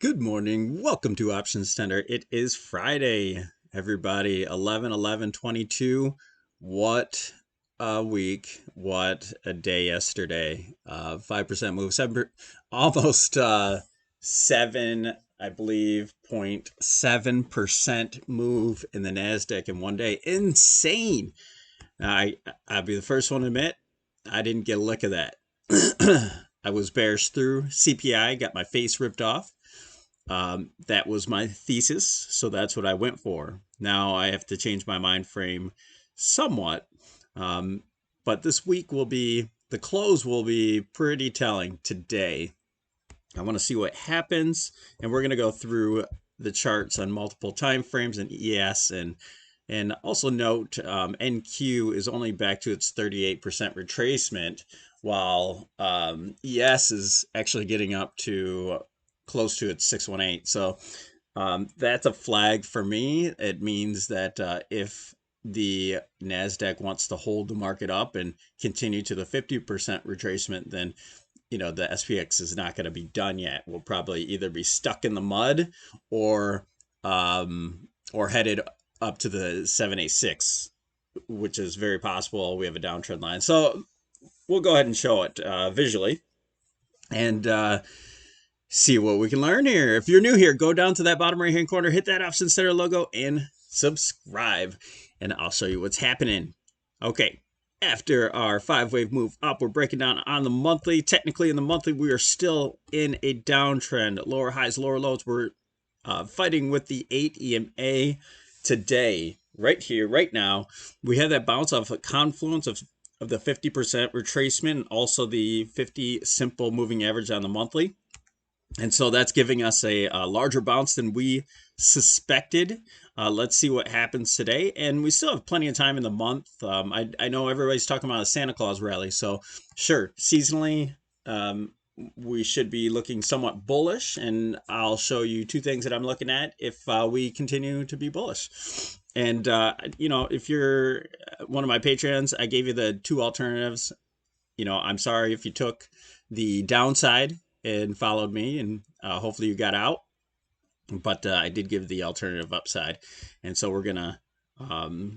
Good morning. Welcome to Options Tender. It is Friday, everybody. 11/11/22. What a week. What a day yesterday. 5% move, almost 7, I believe, 0.7% move in the NASDAQ in one day. Insane. Now, I'll be the first one to admit I didn't get a lick of that. I was bearish through CPI, got my face ripped off. That was my thesis, so that's what I went for. Now I have to change my mind frame somewhat, but this week the close will be pretty telling today. I want to see what happens, and we're going to go through the charts on multiple time frames and ES, and also note NQ is only back to its 38% retracement, while ES is actually getting up to close to its 618. So that's a flag for me. It means that if the NASDAQ wants to hold the market up and continue to the 50% retracement, then the SPX is not going to be done yet. We'll probably either be stuck in the mud or headed up to the 786, which is very possible. We have a downtrend line. So we'll go ahead and show it visually and see what we can learn here. If you're new here, go down to that bottom right hand corner, hit that Options Center logo, and subscribe, and I'll show you what's happening. Okay, after our 5-wave move up, we're breaking down on the monthly. Technically, in the monthly, we are still in a downtrend. Lower highs, lower lows. We're fighting with the 8 EMA today. Right here, right now, we have that bounce off a confluence of the 50% retracement and also the 50 simple moving average on the monthly. And so that's giving us a larger bounce than we suspected. Let's see what happens today. And we still have plenty of time in the month. I know everybody's talking about a Santa Claus rally. So sure, seasonally, we should be looking somewhat bullish. And I'll show you two things that I'm looking at if we continue to be bullish. And, if you're one of my Patreons, I gave you the two alternatives. I'm sorry if you took the downside and followed me, and hopefully you got out, but I did give the alternative upside, and so we're gonna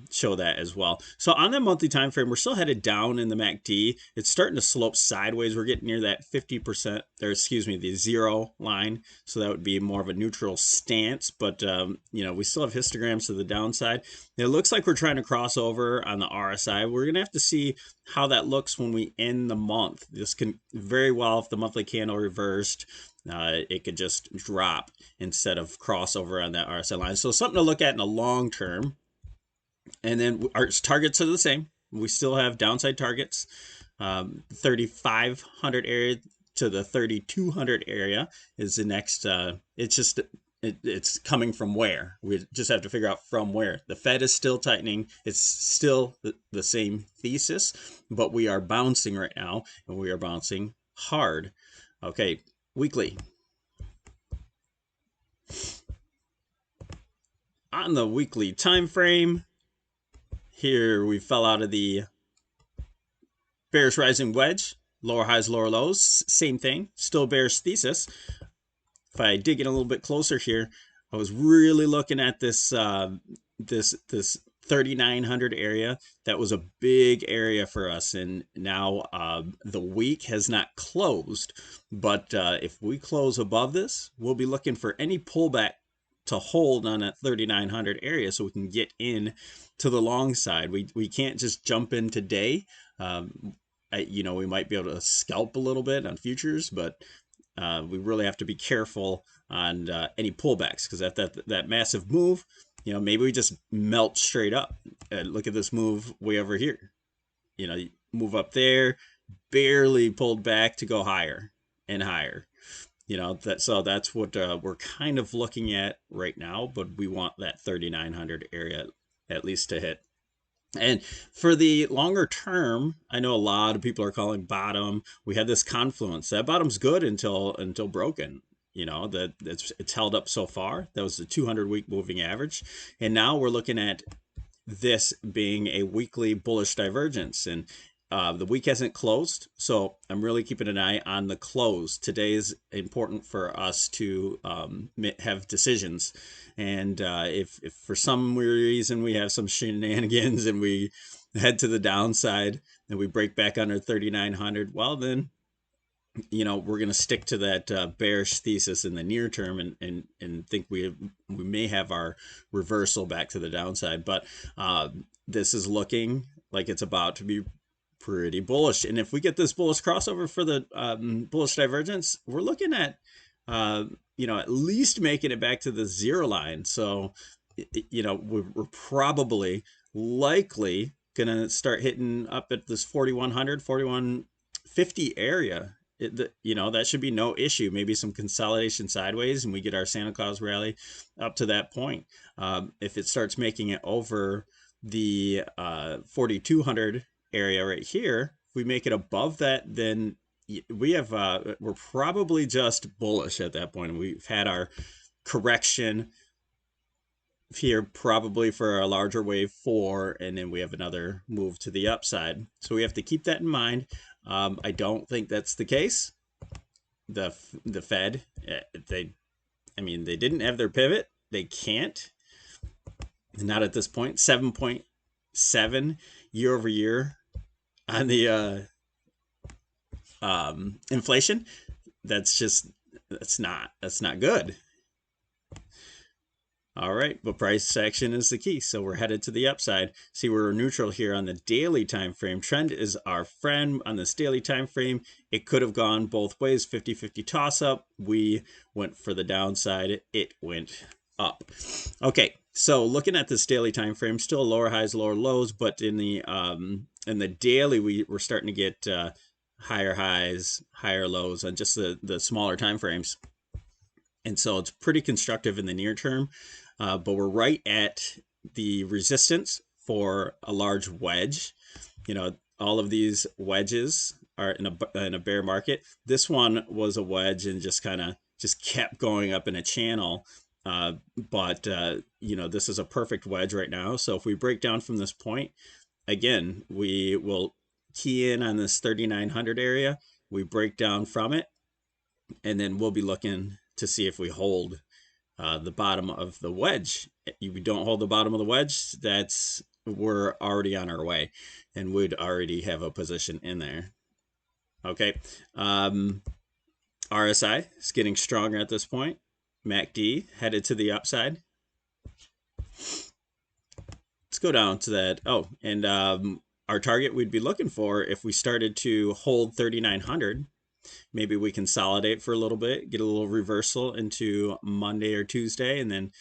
show that as well. So on that monthly time frame, we're still headed down in the MACD. It's starting to slope sideways. We're getting near that 50%, or excuse me, the zero line, so that would be more of a neutral stance, but we still have histograms to the downside. It looks like we're trying to cross over on the RSI. We're gonna have to see how that looks when we end the month. This can very well, if the monthly candle reversed, it could just drop instead of crossover on that RSI line. So something to look at in the long term. And then our targets are the same. We still have downside targets, 3,500 area to the 3,200 area is the next. It's coming from where. We just have to figure out from where. The Fed is still tightening. It's still the same thesis, but we are bouncing right now, and we are bouncing hard. Okay, weekly. On the weekly time frame, here we fell out of the bearish rising wedge, lower highs, lower lows, same thing, still bearish thesis. If I dig in a little bit closer here, I was really looking at this 3,900 area. That was a big area for us, and now the week has not closed, but if we close above this, we'll be looking for any pullback to hold on that 3,900 area so we can get in to the long side. We can't just jump in today. We might be able to scalp a little bit on futures, but we really have to be careful on any pullbacks, because at that massive move, maybe we just melt straight up. Look at this move way over here. Move up there, barely pulled back to go higher and higher. So that's what we're kind of looking at right now, but we want that 3,900 area at least to hit. And for the longer term, I know a lot of people are calling bottom. We had this confluence. That bottom's good until broken. That it's held up so far. That was the 200-week moving average, and now we're looking at this being a weekly bullish divergence. And The week hasn't closed, so I'm really keeping an eye on the close. Today is important for us to have decisions. And if for some reason we have some shenanigans and we head to the downside and we break back under 3,900, well, then we're going to stick to that bearish thesis in the near term, and think we may have our reversal back to the downside. But this is looking like it's about to be pretty bullish. And if we get this bullish crossover for the bullish divergence, we're looking at at least making it back to the zero line. So we're probably likely gonna start hitting up at this 4,100, 4,150 area. That should be no issue. Maybe some consolidation sideways and we get our Santa Claus rally up to that point. If it starts making it over the 4,200 area right here, if we make it above that, then we're probably just bullish at that point. We've had our correction here probably for a larger wave 4, and then we have another move to the upside. So we have to keep that in mind. I don't think that's the case. The Fed, they didn't have their pivot. They can't. Not at this point. 7.7 year over year on the inflation. That's not good. All right, but price action is the key. So we're headed to the upside. See, we're neutral here on the daily time frame. Trend is our friend on this daily time frame. It could have gone both ways, 50-50 toss up. We went for the downside. It went up. Okay, so looking at this daily time frame, still lower highs, lower lows, but in the daily, we're starting to get higher highs, higher lows on just the smaller time frames. And so it's pretty constructive in the near term, but we're right at the resistance for a large wedge. All of these wedges are in a bear market. This one was a wedge and just kept going up in a channel. But this is a perfect wedge right now. So if we break down from this point, again, we will key in on this 3,900 area. We break down from it, and then we'll be looking to see if we hold the bottom of the wedge. If we don't hold the bottom of the wedge, we're already on our way, and we'd already have a position in there. Okay. RSI is getting stronger at this point. MACD headed to the upside. Let's go down to that. Oh, and our target we'd be looking for, if we started to hold 3,900, maybe we consolidate for a little bit, get a little reversal into Monday or Tuesday, and then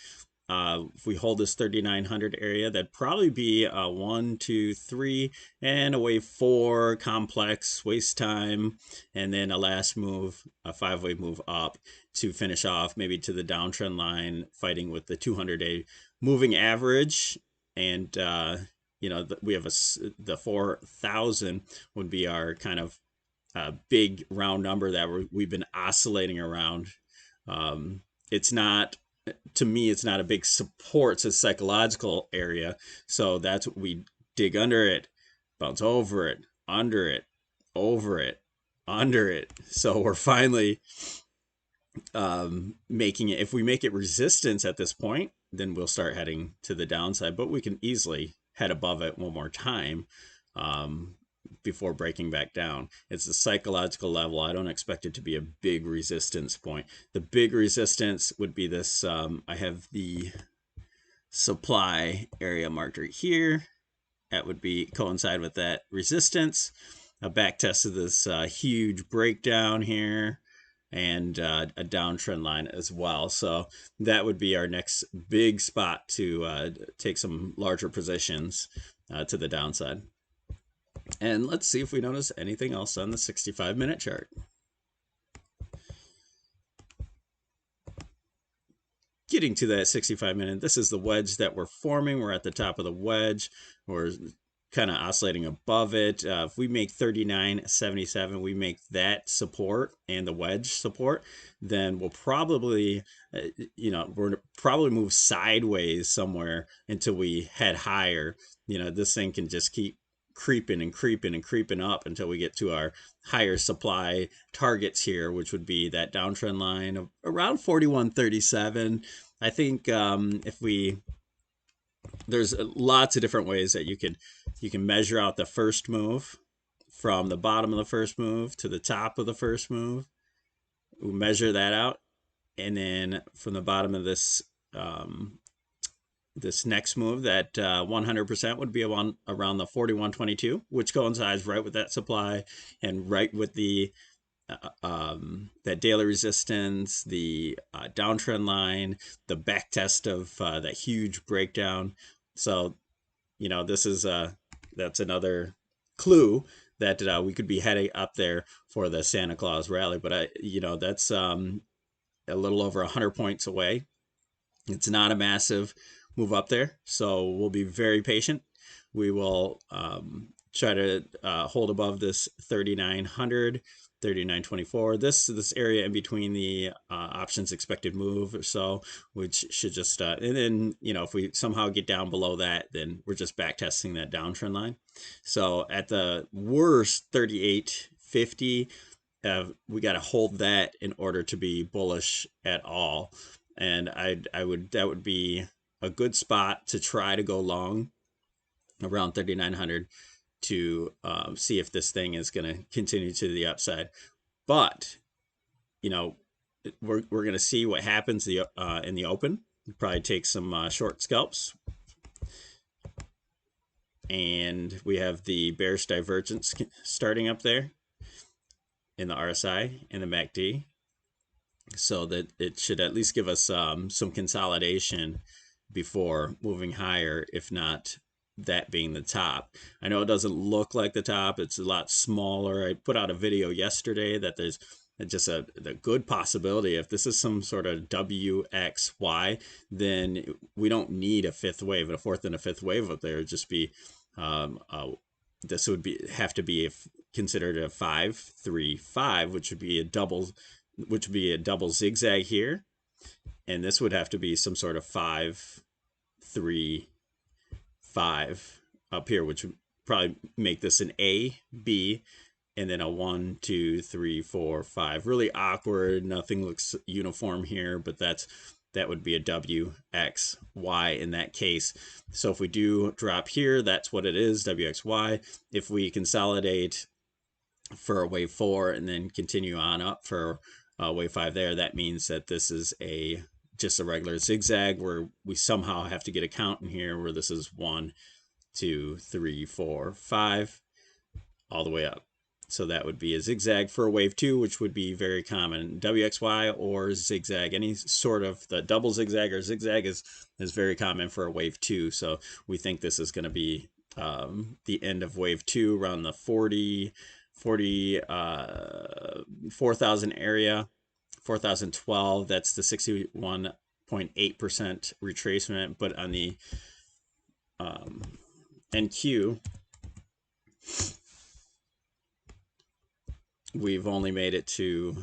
if we hold this 3,900 area, that'd probably be a 1, 2, 3, and a wave 4 complex, waste time, and then a last move, a 5-way move up to finish off maybe to the downtrend line, fighting with the 200-day moving average. And we have the 4,000 would be our kind of big round number that we've been oscillating around. It's not, to me, it's not a big support. It's a psychological area. So that's what we dig under it, bounce over it, under it, over it, under it. So we're finally making it. If we make it resistance at this point, then we'll start heading to the downside, but we can easily head above it one more time before breaking back down. It's a psychological level. I don't expect it to be a big resistance point. The big resistance would be this. I have the supply area marked right here. That would be coincide with that resistance. A back test of this huge breakdown here, and a downtrend line as well. So that would be our next big spot to take some larger positions to the downside. And let's see if we notice anything else on the 65-minute chart. Getting to that 65-minute, this is the wedge that we're forming. We're at the top of the wedge. We're kind of oscillating above it. If we make 39.77, we make that support and the wedge support, then we'll probably, we're probably move sideways somewhere until we head higher. This thing can just keep creeping and creeping and creeping up until we get to our higher supply targets here, which would be that downtrend line of around 41.37. I think if we there's lots of different ways that you can measure out the first move from the bottom of the first move to the top of the first move. We measure that out, and then from the bottom of this next move, that 100% would be around the 41.22, which coincides right with that supply and right with the that daily resistance, the downtrend line, the back test of that huge breakdown. So, this is that's another clue that we could be heading up there for the Santa Claus rally. But that's a little over 100 points away. It's not a massive move up there, so we'll be very patient. We will try to hold above this 3,900, 39.24. This area in between the options expected move or so, which should just and then if we somehow get down below that, then we're just back testing that downtrend line. So at the worst, 38.50. We got to hold that in order to be bullish at all, and that would be a good spot to try to go long around 3,900 to see if this thing is going to continue to the upside. But we're going to see what happens in the open. We'll probably take some short scalps. And we have the bearish divergence starting up there in the RSI and the MACD, so that it should at least give us some consolidation before moving higher, if not that being the top. I know it doesn't look like the top, it's a lot smaller. I put out a video yesterday that there's just a good possibility if this is some sort of WXY, then we don't need a fifth wave, a fourth and a fifth wave up there. It'd just be this would have to be considered a 5-3-5, which would be a double zigzag here, and this would have to be some sort of 5-3-5 up here, which would probably make this an A, B, and then a 1, 2, 3, 4, 5. Really awkward. Nothing looks uniform here, but that would be a WXY in that case. So if we do drop here, that's what it is, WXY. If we consolidate for a wave 4 and then continue on up for wave 5 there, that means that this is just a regular zigzag where we somehow have to get a count in here where this is 1, 2, 3, 4, 5 all the way up. So that would be a zigzag for a wave 2, which would be very common. WXY or zigzag, any sort of the double zigzag or zigzag is very common for a wave 2. So we think this is going to be the end of wave 2 around the 4,000 area, 4,012. That's the 61.8% retracement. But on the NQ, we've only made it to,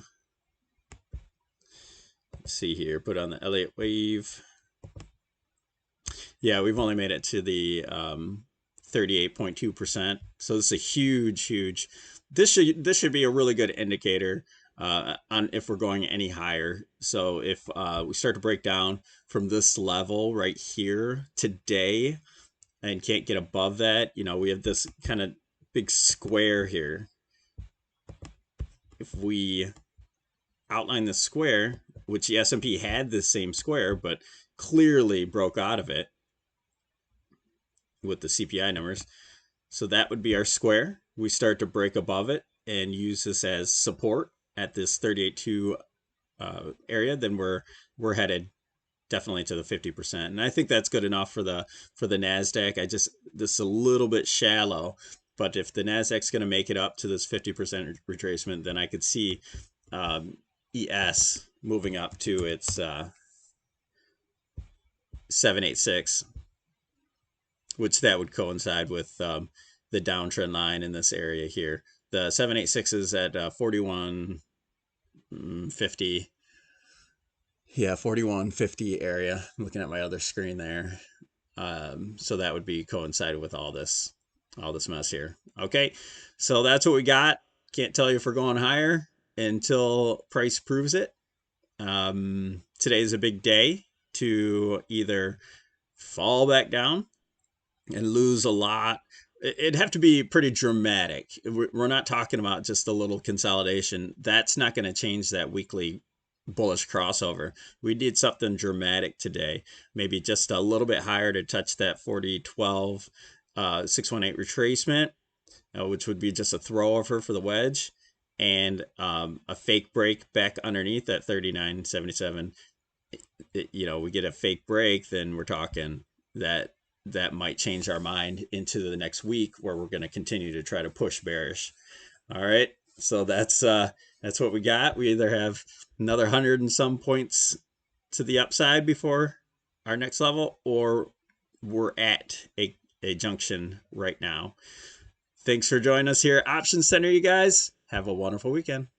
let's see here, put on the Elliott wave. Yeah, we've only made it to the 38.2%. So this is a huge. This should be a really good indicator on if we're going any higher. So if we start to break down from this level right here today and can't get above that, we have this kind of big square here. If we outline the square, which the S&P had this same square, but clearly broke out of it with the CPI numbers. So that would be our square. We start to break above it and use this as support at this 38.2 area, then we're headed definitely to the 50%. And I think that's good enough for the NASDAQ. This is a little bit shallow. But if the NASDAQ's going to make it up to this 50% retracement, then I could see ES moving up to its 786, which that would coincide with the downtrend line in this area here. The 786 is at 41.50. Yeah, 41.50 area. I'm looking at my other screen there. So that would be coincided with all this. all this mess here. Okay, so that's what we got. Can't tell you if we're going higher until price proves it. Today is a big day to either fall back down and lose a lot. It'd have to be pretty dramatic. We're not talking about just a little consolidation. That's not going to change that weekly bullish crossover. We need something dramatic today, maybe just a little bit higher to touch that 4012 618 retracement, which would be just a throwover for the wedge, and a fake break back underneath that 39.77. We get a fake break, then we're talking that might change our mind into the next week where we're going to continue to try to push bearish. All right, so that's what we got. We either have another 100 and some points to the upside before our next level, or we're at a junction right now. Thanks for joining us here at Option Center, you guys. Have a wonderful weekend.